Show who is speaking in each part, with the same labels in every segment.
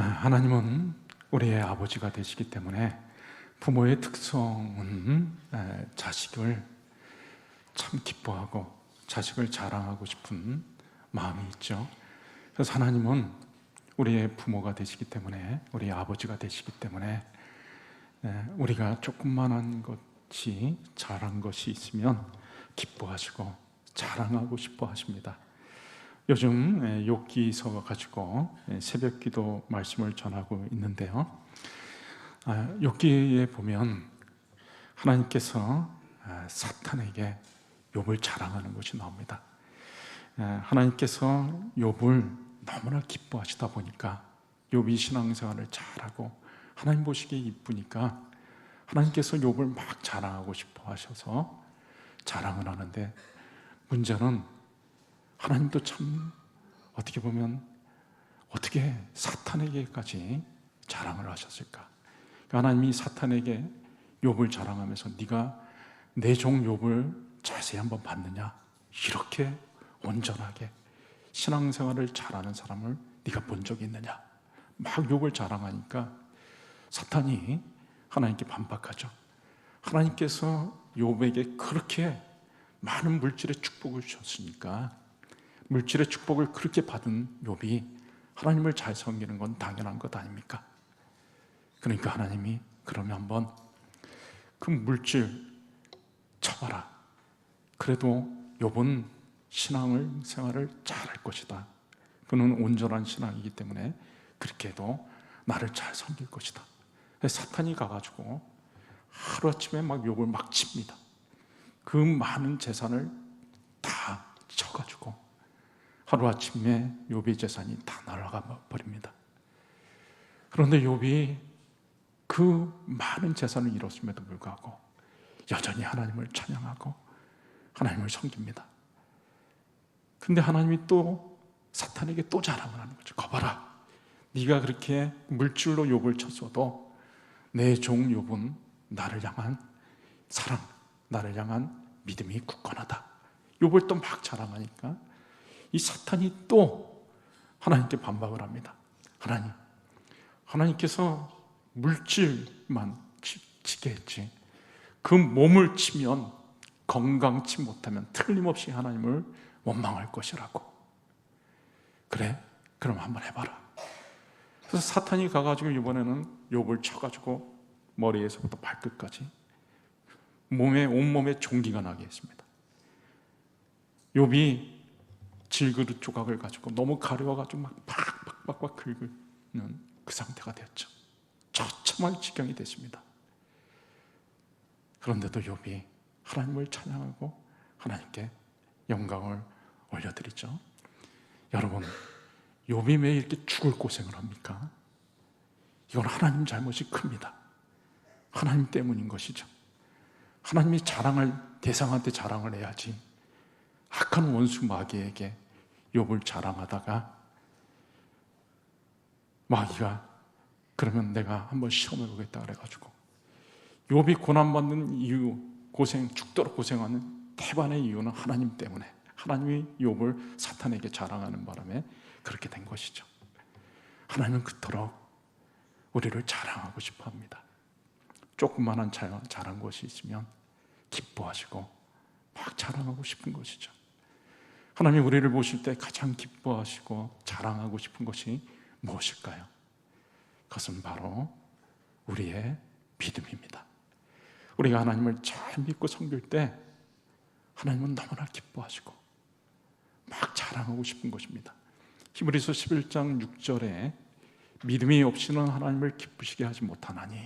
Speaker 1: 하나님은 우리의 아버지가 되시기 때문에 부모의 특성은 자식을 참 기뻐하고 자식을 자랑하고 싶은 마음이 있죠. 그래서 하나님은 우리의 부모가 되시기 때문에, 우리의 아버지가 되시기 때문에 우리가 조금만한 것이 잘한 것이 있으면 기뻐하시고 자랑하고 싶어 하십니다. 요즘 욥기서 가지고 새벽기도 말씀을 전하고 있는데요. 욥기에 보면 하나님께서 사탄에게 욥을 자랑하는 것이 나옵니다. 하나님께서 욥을 너무나 기뻐하시다 보니까 욥이 신앙생활을 잘하고 하나님 보시기에 이쁘니까 하나님께서 욥을 막 자랑하고 싶어 하셔서 자랑을 하는데, 문제는 하나님도 참 어떻게 보면 어떻게 사탄에게까지 자랑을 하셨을까? 하나님이 사탄에게 욥을 자랑하면서 네가 내 종 욥을 자세히 한번 봤느냐? 이렇게 온전하게 신앙생활을 잘하는 사람을 네가 본 적이 있느냐? 막 욥을 자랑하니까 사탄이 하나님께 반박하죠. 하나님께서 욥에게 그렇게 많은 물질의 축복을 주셨으니까, 물질의 축복을 그렇게 받은 욥이 하나님을 잘 섬기는 건 당연한 것 아닙니까? 그러니까 하나님이 그러면 한번 그 물질 쳐봐라. 그래도 욥은 신앙생활을 잘할 것이다. 그는 온전한 신앙이기 때문에 그렇게 해도 나를 잘 섬길 것이다. 사탄이 가가지고 하루아침에 막 욥을 막 칩니다. 그 많은 재산을 다 쳐가지고 하루아침에 욥의 재산이 다 날아가 버립니다. 그런데 욥이 그 많은 재산을 잃었음에도 불구하고 여전히 하나님을 찬양하고 하나님을 섬깁니다. 근데 하나님이 또 사탄에게 또 자랑을 하는 거죠. 거봐라, 네가 그렇게 물질로 욥을 쳤어도 내 종 욥은 나를 향한 사랑, 나를 향한 믿음이 굳건하다. 욥을 또 막 자랑하니까 이 사탄이 또 하나님께 반박을 합니다. 하나님께서 물질만 치게 했지, 그 몸을 치면, 건강치 못하면 틀림없이 하나님을 원망할 것이라고. 그래? 그럼 한번 해봐라. 그래서 사탄이 가가지고 이번에는 욥을 쳐가지고 머리에서부터 발끝까지 온몸에 종기가 나게 했습니다. 욥이 질그릇 조각을 가지고 너무 가려워가지고 막 팍팍팍팍 긁는 그 상태가 되었죠. 처참할 지경이 됐습니다. 그런데도 욥이 하나님을 찬양하고 하나님께 영광을 올려드리죠. 여러분, 욥이 왜 이렇게 죽을 고생을 합니까? 이건 하나님 잘못이 큽니다. 하나님 때문인 것이죠. 하나님이 대상한테 자랑을 해야지, 악한 원수 마귀에게 욥을 자랑하다가 마귀가 그러면 내가 한번 시험해 보겠다 그래가지고 욥이 고난받는 이유, 죽도록 고생하는 대반의 이유는 하나님 때문에, 하나님이 욥을 사탄에게 자랑하는 바람에 그렇게 된 것이죠. 하나님은 그토록 우리를 자랑하고 싶어 합니다. 조그만한 잘한 것이 있으면 기뻐하시고 막 자랑하고 싶은 것이죠. 하나님 우리를 보실 때 가장 기뻐하시고 자랑하고 싶은 것이 무엇일까요? 그것은 바로 우리의 믿음입니다. 우리가 하나님을 잘 믿고 섬길 때 하나님은 너무나 기뻐하시고 막 자랑하고 싶은 것입니다. 히브리서 11장 6절에 믿음이 없이는 하나님을 기쁘시게 하지 못하나니,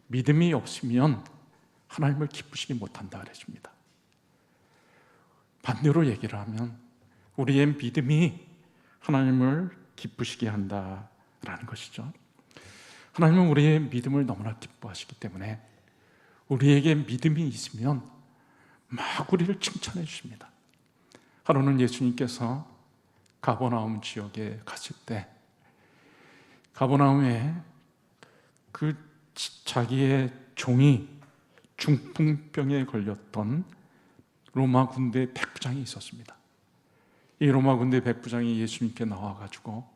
Speaker 1: 믿음이 없으면 하나님을 기쁘시게 못한다 그랬습니다. 반대로 얘기를 하면 우리의 믿음이 하나님을 기쁘시게 한다라는 것이죠. 하나님은 우리의 믿음을 너무나 기뻐하시기 때문에 우리에게 믿음이 있으면 막 우리를 칭찬해 주십니다. 하루는 예수님께서 가버나움 지역에 갔을 때, 가버나움에 그 자기의 종이 중풍병에 걸렸던 로마 군대 백부장이 있었습니다. 이 로마 군대 백부장이 예수님께 나와가지고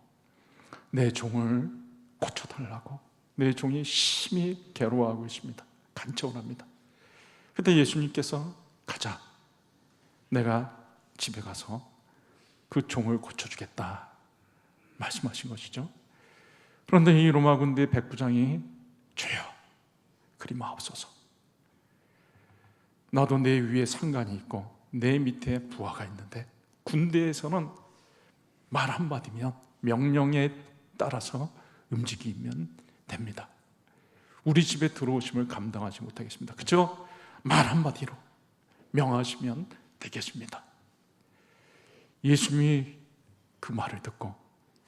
Speaker 1: 내 종을 고쳐달라고 내 종이 심히 괴로워하고 있습니다. 간청을 합니다. 그때 예수님께서 가자, 내가 집에 가서 그 종을 고쳐주겠다 말씀하신 것이죠. 그런데 이 로마 군대 백부장이 주여 그리 마옵소서, 나도 내 위에 상관이 있고 내 밑에 부하가 있는데 군대에서는 말 한마디면 명령에 따라서 움직이면 됩니다. 우리 집에 들어오심을 감당하지 못하겠습니다. 그저 말 한마디로 명하시면 되겠습니다. 예수님이 그 말을 듣고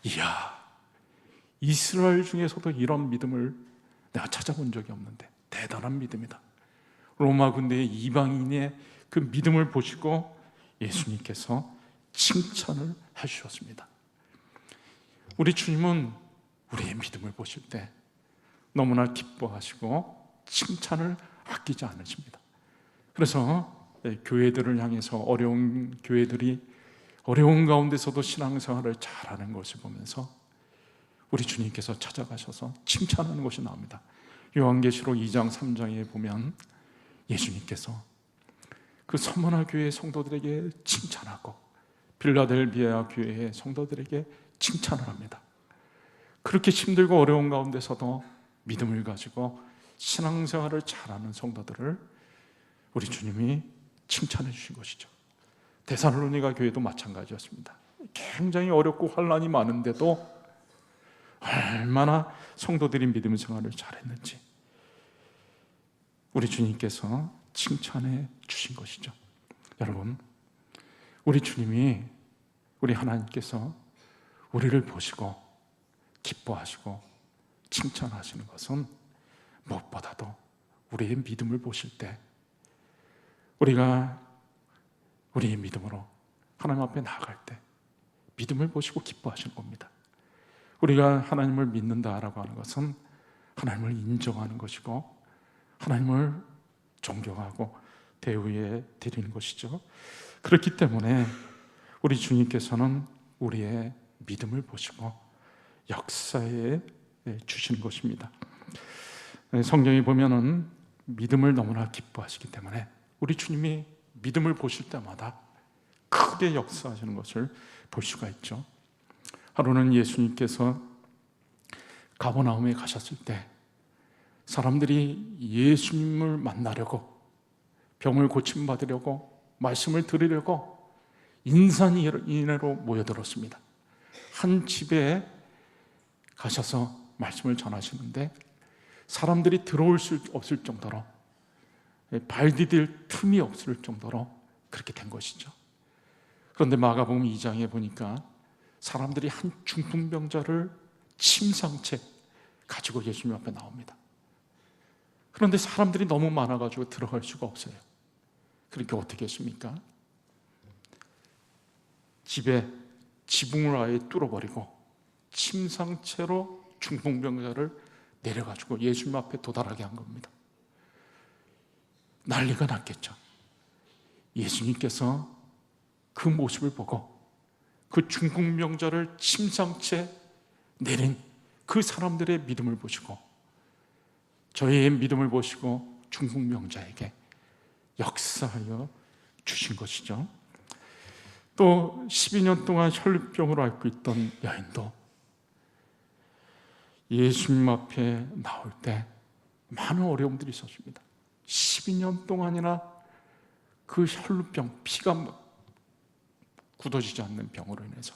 Speaker 1: 이야, 이스라엘 중에서도 이런 믿음을 내가 찾아본 적이 없는데 대단한 믿음이다. 로마 군대의 이방인의 그 믿음을 보시고 예수님께서 칭찬을 해주셨습니다. 우리 주님은 우리의 믿음을 보실 때 너무나 기뻐하시고 칭찬을 아끼지 않으십니다. 그래서 교회들을 향해서 어려운 교회들이 어려운 가운데서도 신앙생활을 잘하는 것을 보면서 우리 주님께서 찾아가셔서 칭찬하는 것이 나옵니다. 요한계시록 2장 3장에 보면 예수님께서 그 서머나 교회의 성도들에게 칭찬하고 빌라델비아 교회의 성도들에게 칭찬을 합니다. 그렇게 힘들고 어려운 가운데서도 믿음을 가지고 신앙생활을 잘하는 성도들을 우리 주님이 칭찬해 주신 것이죠. 데살로니가 교회도 마찬가지였습니다. 굉장히 어렵고 환난이 많은데도 얼마나 성도들이 믿음 생활을 잘했는지 우리 주님께서 칭찬해 주신 것이죠. 여러분, 우리 주님이, 우리 하나님께서 우리를 보시고 기뻐하시고 칭찬하시는 것은 무엇보다도 우리의 믿음을 보실 때 우리가 우리의 믿음으로 하나님 앞에 나아갈 때 믿음을 보시고 기뻐하시는 겁니다. 우리가 하나님을 믿는다라고 하는 것은 하나님을 인정하는 것이고 하나님을 존경하고 대우에 드리는 것이죠. 그렇기 때문에 우리 주님께서는 우리의 믿음을 보시고 역사에 주시는 것입니다. 성경에 보면은 믿음을 너무나 기뻐하시기 때문에 우리 주님이 믿음을 보실 때마다 크게 역사하시는 것을 볼 수가 있죠. 하루는 예수님께서 가버나움에 가셨을 때 사람들이 예수님을 만나려고, 병을 고침받으려고, 말씀을 들으려고 인산인해로 모여들었습니다. 한 집에 가셔서 말씀을 전하시는데 사람들이 들어올 수 없을 정도로, 발 디딜 틈이 없을 정도로 그렇게 된 것이죠. 그런데 마가복음 2장에 보니까 사람들이 한 중풍병자를 침상채 가지고 예수님 앞에 나옵니다. 그런데 사람들이 너무 많아가지고 들어갈 수가 없어요. 그러니까 어떻게 했습니까? 집에 지붕을 아예 뚫어버리고 침상채로 중풍병자를 내려가지고 예수님 앞에 도달하게 한 겁니다. 난리가 났겠죠. 예수님께서 그 모습을 보고 그 중풍병자를 침상채 내린 그 사람들의 믿음을 보시고 저희의 믿음을 보시고 중풍병자에게 역사하여 주신 것이죠. 또 12년 동안 혈루병으로 앓고 있던 여인도 예수님 앞에 나올 때 많은 어려움들이 있었습니다. 12년 동안이나 그 혈루병, 피가 굳어지지 않는 병으로 인해서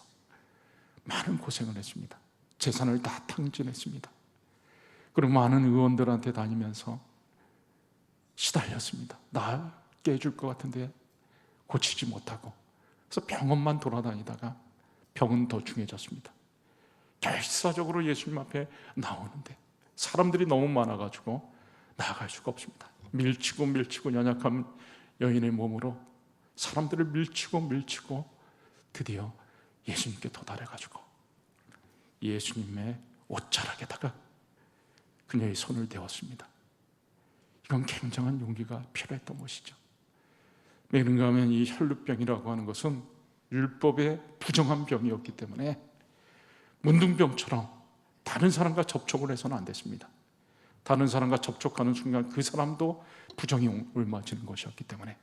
Speaker 1: 많은 고생을 했습니다. 재산을 다 탕진했습니다. 그리고 많은 의원들한테 다니면서 시달렸습니다. 낫게 해줄 것 같은데 고치지 못하고, 그래서 병원만 돌아다니다가 병은 더 중해졌습니다. 결사적으로 예수님 앞에 나오는데 사람들이 너무 많아가지고 나아갈 수가 없습니다. 밀치고 연약한 여인의 몸으로 사람들을 밀치고 드디어 예수님께 도달해가지고 예수님의 옷자락에다가 그녀의 손을 대었습니다. 이건 굉장한 용기가 필요했던 것이죠. 왜 그런가 하면 이 혈루병이라고 하는 것은 율법의 부정한 병이었기 때문에 문둥병처럼 다른 사람과 접촉을 해서는 안 됐습니다. 다른 사람과 접촉하는 순간 그 사람도 부정이 옮아지는 것이었기 때문에,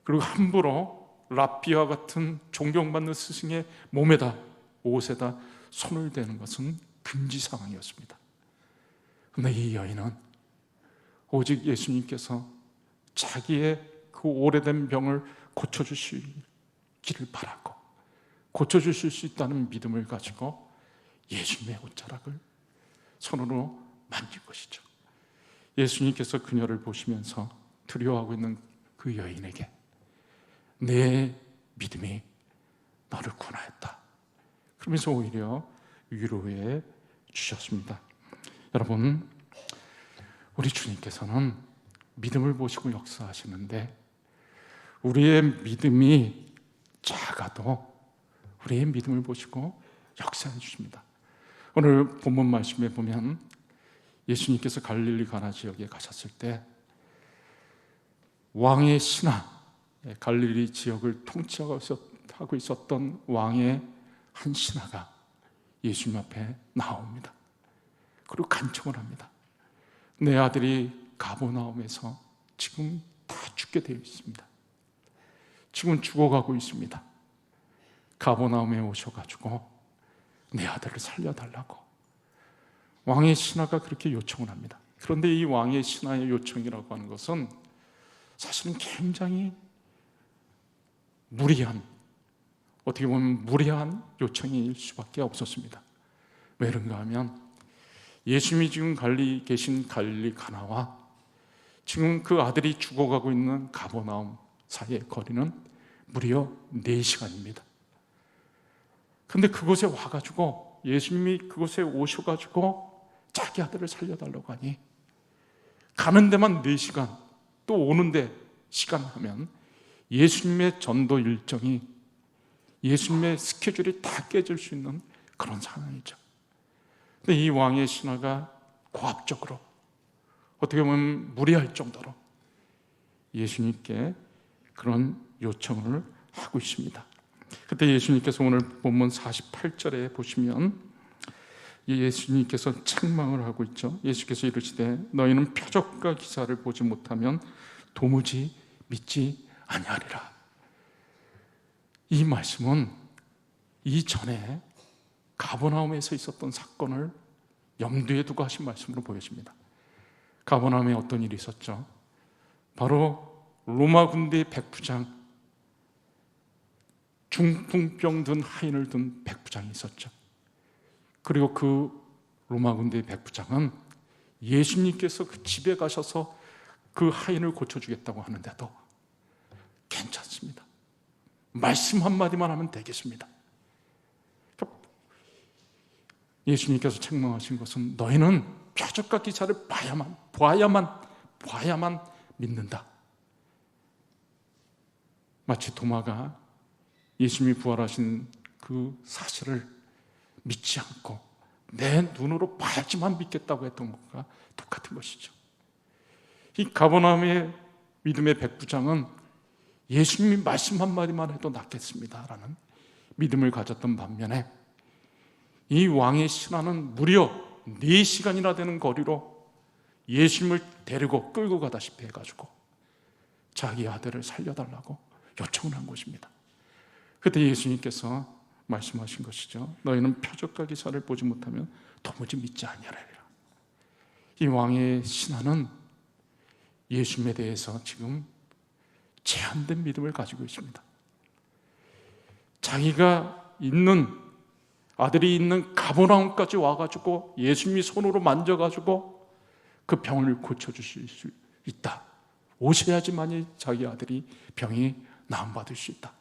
Speaker 1: 그리고 함부로 랍비와 같은 존경받는 스승의 몸에다, 옷에다 손을 대는 것은 금지 상황이었습니다. 그런데 이 여인은 오직 예수님께서 자기의 그 오래된 병을 고쳐주시기를 바라고, 고쳐주실 수 있다는 믿음을 가지고 예수님의 옷자락을 손으로 만진 것이죠. 예수님께서 그녀를 보시면서 두려워하고 있는 그 여인에게 내 믿음이 너를 구원하였다, 그러면서 오히려 위로해 주셨습니다. 여러분, 우리 주님께서는 믿음을 보시고 역사하시는데 우리의 믿음이 작아도 우리의 믿음을 보시고 역사해 주십니다. 오늘 본문 말씀에 보면 예수님께서 갈릴리 가나 지역에 가셨을 때 왕의 신하, 갈릴리 지역을 통치하고 있었던 왕의 한 신하가 예수님 앞에 나옵니다. 그리고 간청을 합니다. 내 아들이 가버나움에서 지금 다 죽게 되어 있습니다. 지금 죽어가고 있습니다. 가버나움에 오셔가지고 내 아들을 살려달라고 왕의 신하가 그렇게 요청을 합니다. 그런데 이 왕의 신하의 요청이라고 하는 것은 사실은 굉장히 무리한, 어떻게 보면 무리한 요청일 수밖에 없었습니다. 왜 그런가 하면 예수님이 지금 계신 갈릴리 가나와 지금 그 아들이 죽어가고 있는 가버나움 사이의 거리는 무려 4시간입니다. 근데 그곳에 와가지고, 예수님이 그곳에 오셔가지고 자기 아들을 살려달라고 하니, 가는 데만 4시간, 또 오는데 시간 하면 예수님의 전도 일정이, 예수님의 스케줄이 다 깨질 수 있는 그런 상황이죠. 근데 이 왕의 신하가 고압적으로, 어떻게 보면 무리할 정도로 예수님께 그런 요청을 하고 있습니다. 그때 예수님께서 오늘 본문 48절에 보시면 예수님께서 책망을 하고 있죠. 예수께서 이르시되 너희는 표적과 기사를 보지 못하면 도무지 믿지 아니하리라. 이 말씀은 이전에 가버나움에서 있었던 사건을 염두에 두고 하신 말씀으로 보여집니다. 가버나움에 어떤 일이 있었죠? 바로 로마 군대 백부장, 중풍병 든 하인을 둔 백부장이 있었죠. 그리고 그 로마 군대 백부장은 예수님께서 그 집에 가셔서 그 하인을 고쳐주겠다고 하는데도 괜찮습니다, 말씀 한마디만 하면 되겠습니다. 예수님께서 책망하신 것은 너희는 표적과 기사를 봐야만 믿는다. 마치 도마가 예수님이 부활하신 그 사실을 믿지 않고 내 눈으로 봐야지만 믿겠다고 했던 것과 똑같은 것이죠. 이 가버나움의 믿음의 백부장은 예수님이 말씀 한마디만 해도 낫겠습니다라는 믿음을 가졌던 반면에, 이 왕의 신하는 무려 4시간이나 되는 거리로 예수님을 데리고 끌고 가다시피 해가지고 자기 아들을 살려달라고 요청을 한 것입니다. 그때 예수님께서 말씀하신 것이죠. 너희는 표적과 기사를 보지 못하면 도무지 믿지 아니하리라. 이 왕의 신하는 예수님에 대해서 지금 제한된 믿음을 가지고 있습니다. 자기가 아들이 있는 가버나움까지 와가지고 예수님이 손으로 만져가지고 그 병을 고쳐주실 수 있다, 오셔야지만이 자기 아들이 병이 나음받을 수 있다.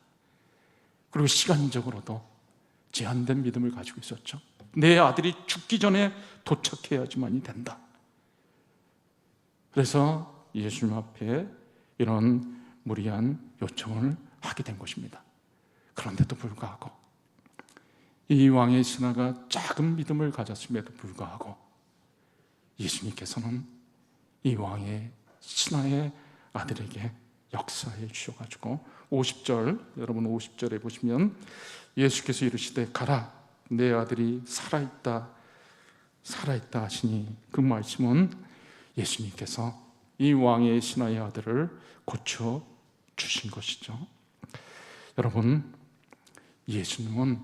Speaker 1: 그리고 시간적으로도 제한된 믿음을 가지고 있었죠. 내 아들이 죽기 전에 도착해야지만이 된다. 그래서 예수님 앞에 이런 무리한 요청을 하게 된 것입니다. 그런데도 불구하고 이 왕의 신하가 작은 믿음을 가졌음에도 불구하고 예수님께서는 이 왕의 신하의 아들에게 역사해 주셔가지고 50절, 여러분 50절에 보시면 예수께서 이르시되 가라, 내 아들이 살아있다 살아있다 하시니 그 말씀은 예수님께서 이 왕의 신하의 아들을 고쳐 주신 것이죠. 여러분, 예수님은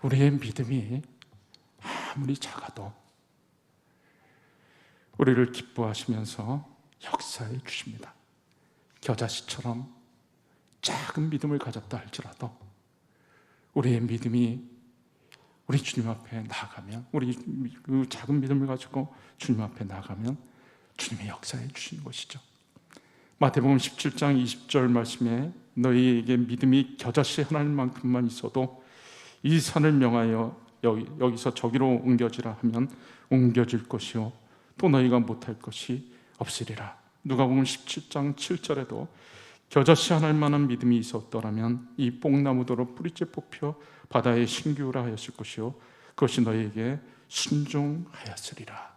Speaker 1: 우리의 믿음이 아무리 작아도 우리를 기뻐하시면서 역사해 주십니다. 겨자씨처럼 작은 믿음을 가졌다 할지라도 우리의 믿음이 우리 주님 앞에 나아가면, 우리 그 작은 믿음을 가지고 주님 앞에 나아가면 주님이 역사해 주시는 것이죠. 마태복음 17장 20절 말씀에 너희에게 믿음이 겨자씨 하나만큼만 있어도 이 산을 명하여 여기서 저기로 옮겨지라 하면 옮겨질 것이요 또 너희가 못할 것이 없으리라. 누가복음 17장 7절에도 겨자씨 하나만한 믿음이 있었더라면 이 뽕나무도로 뿌리째 뽑혀 바다에 신기우라 하였을 것이요 그것이 너희에게 순종하였으리라.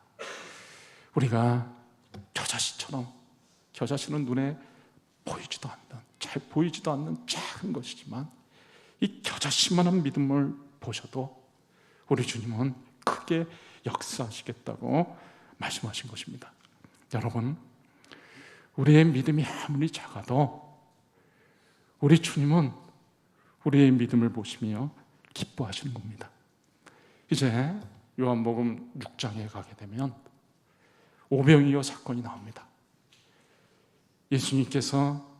Speaker 1: 우리가 겨자씨처럼, 겨자씨는 눈에 보이지도 않는, 잘 보이지도 않는 작은 것이지만 이 겨자씨만한 믿음을 보셔도 우리 주님은 크게 역사하시겠다고 말씀하신 것입니다. 여러분, 우리의 믿음이 아무리 작아도 우리 주님은 우리의 믿음을 보시며 기뻐하시는 겁니다. 이제 요한복음 6장에 가게 되면 오병이어 사건이 나옵니다. 예수님께서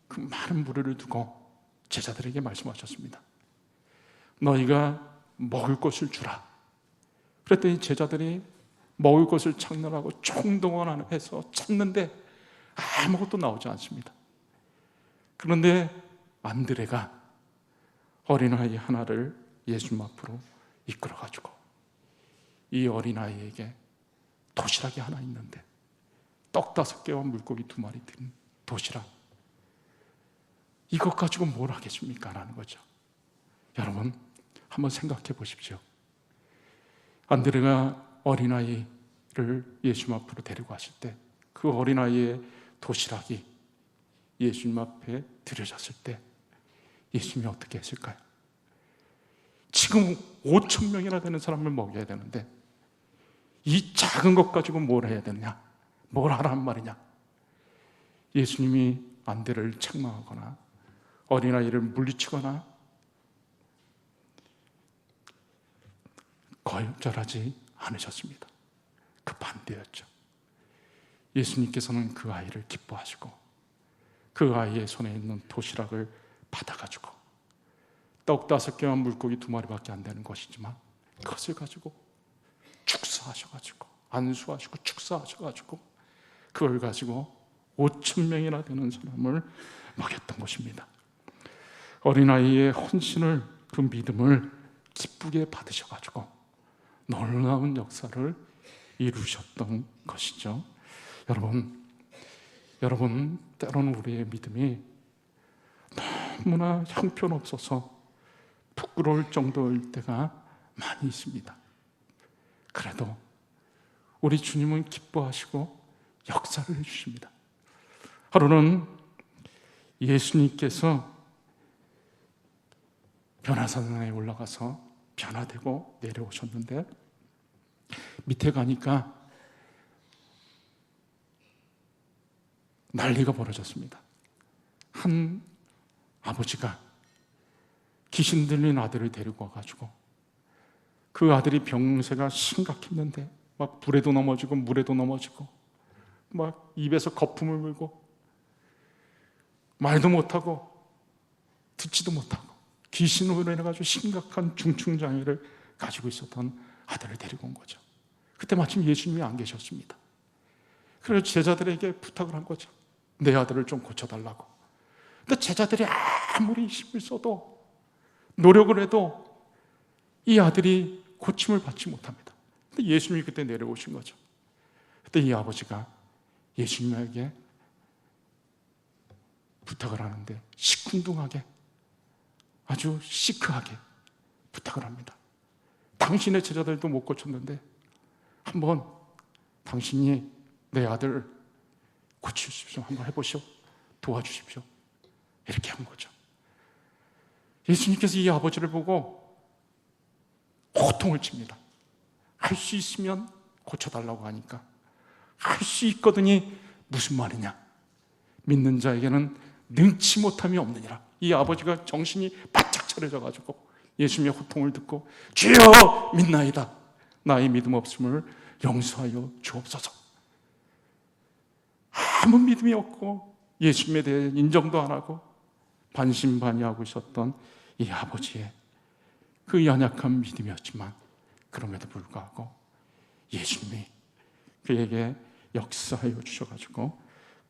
Speaker 1: 그 많은 무리를 두고 제자들에게 말씀하셨습니다. 너희가 먹을 것을 주라. 그랬더니 제자들이 먹을 것을 찾느라고 총동원해서 찾는데 아무것도 나오지 않습니다. 그런데 안드레가 어린아이 하나를 예수님 앞으로 이끌어가지고 이 어린아이에게 도시락이 하나 있는데 떡 5개와 물고기 2마리 든 도시락, 이것 가지고 뭘 하겠습니까? 라는 거죠. 여러분, 한번 생각해 보십시오. 안드레가 어린아이를 예수님 앞으로 데리고 왔을 때 그 어린아이의 도시락이 예수님 앞에 드려졌을 때 예수님이 어떻게 했을까요? 지금 5천 명이나 되는 사람을 먹여야 되는데 이 작은 것 가지고 뭘 해야 되느냐? 뭘 하라는 말이냐? 예수님이 안드레를 책망하거나 어린아이를 물리치거나 거절하지 않으셨습니다. 그 반대였죠. 예수님께서는 그 아이를 기뻐하시고 그 아이의 손에 있는 도시락을 받아가지고 떡 5개와 물고기 2마리밖에 안 되는 것이지만 그것을 가지고 축사하셔가지고 안수하시고 축사하셔가지고 그걸 가지고 5천 명이나 되는 사람을 먹였던 것입니다. 어린아이의 헌신을, 그 믿음을 기쁘게 받으셔가지고 놀라운 역사를 이루셨던 것이죠. 여러분, 때로는 우리의 믿음이 너무나 형편없어서 부끄러울 정도일 때가 많이 있습니다. 그래도 우리 주님은 기뻐하시고 역사를 해주십니다. 하루는 예수님께서 변화산에 올라가서 변화되고 내려오셨는데 밑에 가니까 난리가 벌어졌습니다. 한 아버지가 귀신 들린 아들을 데리고 와가지고 그 아들이 병세가 심각했는데 막 불에도 넘어지고 물에도 넘어지고 막 입에서 거품을 물고 말도 못하고 듣지도 못하고 귀신으로 인해가지고 심각한 중증장애를 가지고 있었던 아들을 데리고 온 거죠. 그때 마침 예수님이 안 계셨습니다. 그래서 제자들에게 부탁을 한 거죠. 내 아들을 좀 고쳐달라고. 근데 제자들이 아무리 힘을 써도 노력을 해도 이 아들이 고침을 받지 못합니다. 근데 예수님이 그때 내려오신 거죠. 그때 이 아버지가 예수님에게 부탁을 하는데 시큰둥하게, 아주 시크하게 부탁을 합니다. 당신의 제자들도 못 고쳤는데 한번 당신이 내 아들 고치십시오. 한번 해보시오. 도와주십시오. 이렇게 한 거죠. 예수님께서 이 아버지를 보고 호통을 칩니다. 할 수 있으면 고쳐달라고 하니까 할 수 있거든이 무슨 말이냐? 믿는 자에게는 능치 못함이 없느니라. 이 아버지가 정신이 바짝 차려져 가지고 예수님의 호통을 듣고 주여 믿나이다. 나의 믿음 없음을 용서하여 주옵소서. 아무 믿음이 없고 예수님에 대해 인정도 안 하고 반신반의하고 있었던 이 아버지의 그 연약한 믿음이었지만 그럼에도 불구하고 예수님이 그에게 역사하여 주셔가지고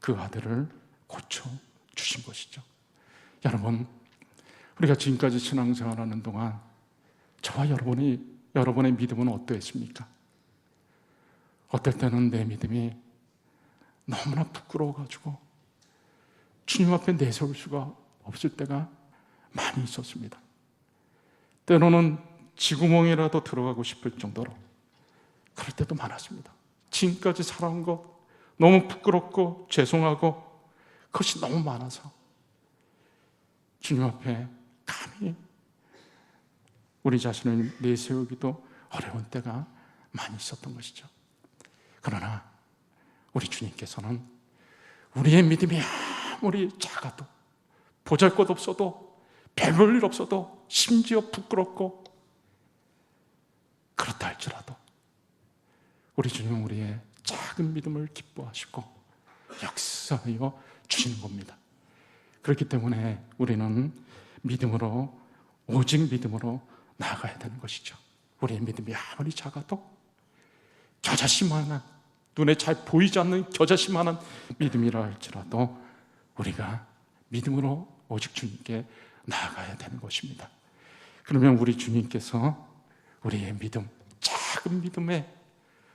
Speaker 1: 그 아들을 고쳐주신 것이죠. 여러분, 우리가 지금까지 신앙생활하는 동안 저와 여러분의 믿음은 어떠했습니까? 어떨 때는 내 믿음이 너무나 부끄러워가지고 주님 앞에 내세울 수가 없을 때가 많이 있었습니다. 때로는 쥐구멍이라도 들어가고 싶을 정도로 그럴 때도 많았습니다. 지금까지 살아온 것 너무 부끄럽고 죄송하고 그것이 너무 많아서 주님 앞에 감히 우리 자신을 내세우기도 어려운 때가 많이 있었던 것이죠. 그러나 우리 주님께서는 우리의 믿음이 아무리 작아도 보잘것없어도 별볼일 없어도 심지어 부끄럽고 그렇다 할지라도 우리 주님은 우리의 작은 믿음을 기뻐하시고 역사하여 주시는 겁니다. 그렇기 때문에 우리는 믿음으로, 오직 믿음으로 나아가야 되는 것이죠. 우리의 믿음이 아무리 작아도 겨자씨만한, 눈에 잘 보이지 않는 겨자씨만한 믿음이라 할지라도 우리가 믿음으로 오직 주님께 나아가야 되는 것입니다. 그러면 우리 주님께서 우리의 믿음, 작은 믿음에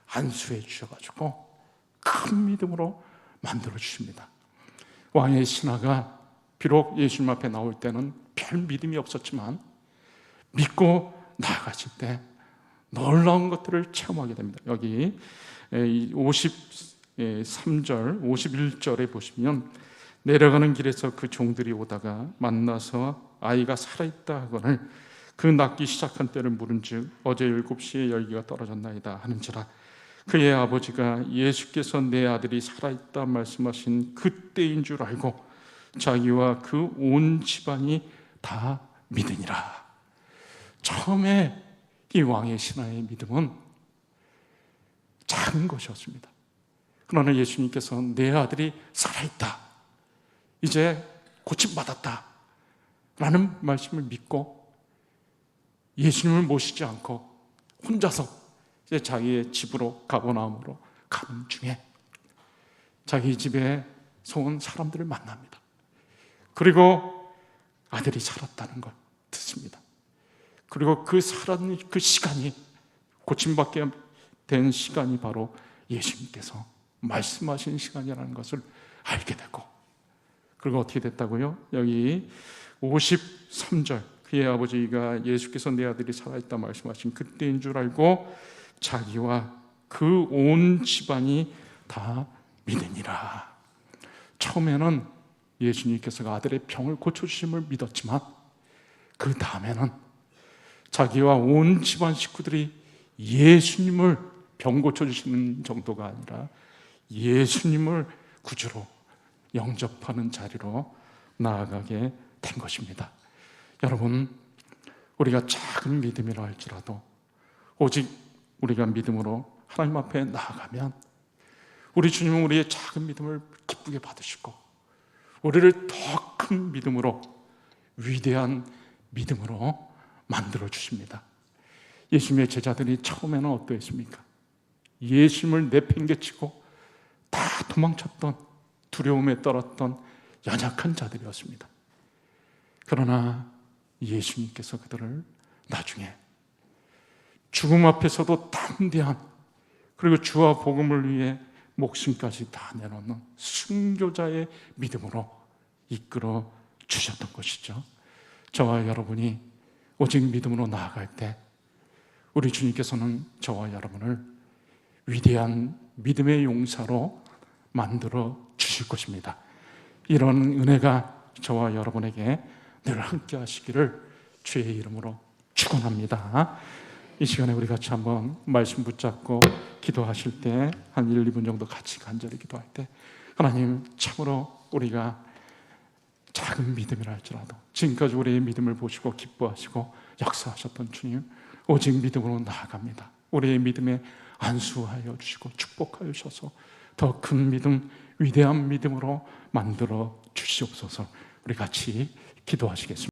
Speaker 1: 안수해 주셔가지고 큰 믿음으로 만들어 주십니다. 왕의 신하가 비록 예수님 앞에 나올 때는 별 믿음이 없었지만 믿고 나아가실 때 놀라운 것들을 체험하게 됩니다. 여기 53절, 51절에 보시면 내려가는 길에서 그 종들이 오다가 만나서 아이가 살아있다 하거늘 그 낫기 시작한 때를 물은즉 어제 7시에 열기가 떨어졌나이다 하는지라. 그의 아버지가 예수께서 내 아들이 살아있다 말씀하신 그때인 줄 알고 자기와 그 온 집안이 다 믿으니라. 처음에 이 왕의 신하의 믿음은 작은 것이었습니다. 그러나 예수님께서 내 아들이 살아있다, 이제 고침받았다 라는 말씀을 믿고 예수님을 모시지 않고 혼자서 이제 자기의 집으로 가버나움으로 가는 중에 자기 집에서 온 사람들을 만납니다. 그리고 아들이 살았다는 걸 듣습니다. 그리고 그 시간이, 고침받게 된 시간이 바로 예수님께서 말씀하신 시간이라는 것을 알게 되고, 그리고 어떻게 됐다고요? 여기 53절, 그의 아버지가 예수께서 내 아들이 살아있다 말씀하신 그때인 줄 알고 자기와 그 온 집안이 다 믿으니라. 처음에는 예수님께서 아들의 병을 고쳐주심을 믿었지만 그 다음에는 자기와 온 집안 식구들이 예수님을 병 고쳐주시는 정도가 아니라 예수님을 구주로 영접하는 자리로 나아가게 된 것입니다. 여러분, 우리가 작은 믿음이라 할지라도 오직 우리가 믿음으로 하나님 앞에 나아가면 우리 주님은 우리의 작은 믿음을 기쁘게 받으시고 우리를 더 큰 믿음으로, 위대한 믿음으로 만들어 주십니다. 예수님의 제자들이 처음에는 어떠했습니까? 예수님을 내팽개치고 다 도망쳤던, 두려움에 떨었던 연약한 자들이었습니다. 그러나 예수님께서 그들을 나중에 죽음 앞에서도 담대한, 그리고 주와 복음을 위해 목숨까지 다 내놓는 순교자의 믿음으로 이끌어 주셨던 것이죠. 저와 여러분이 오직 믿음으로 나아갈 때 우리 주님께서는 저와 여러분을 위대한 믿음의 용사로 만들어 주실 것입니다. 이런 은혜가 저와 여러분에게 늘 함께 하시기를 주의 이름으로 축원합니다. 이 시간에 우리 같이 한번 말씀 붙잡고 기도하실 때 한 1, 2분 정도 같이 간절히 기도할 때, 하나님, 참으로 우리가 작은 믿음이라 할지라도 지금까지 우리의 믿음을 보시고 기뻐하시고 역사하셨던 주님, 오직 믿음으로 나아갑니다. 우리의 믿음에 안수하여 주시고 축복하여 주셔서 더 큰 믿음, 위대한 믿음으로 만들어 주시옵소서. 우리 같이 기도하시겠습니다.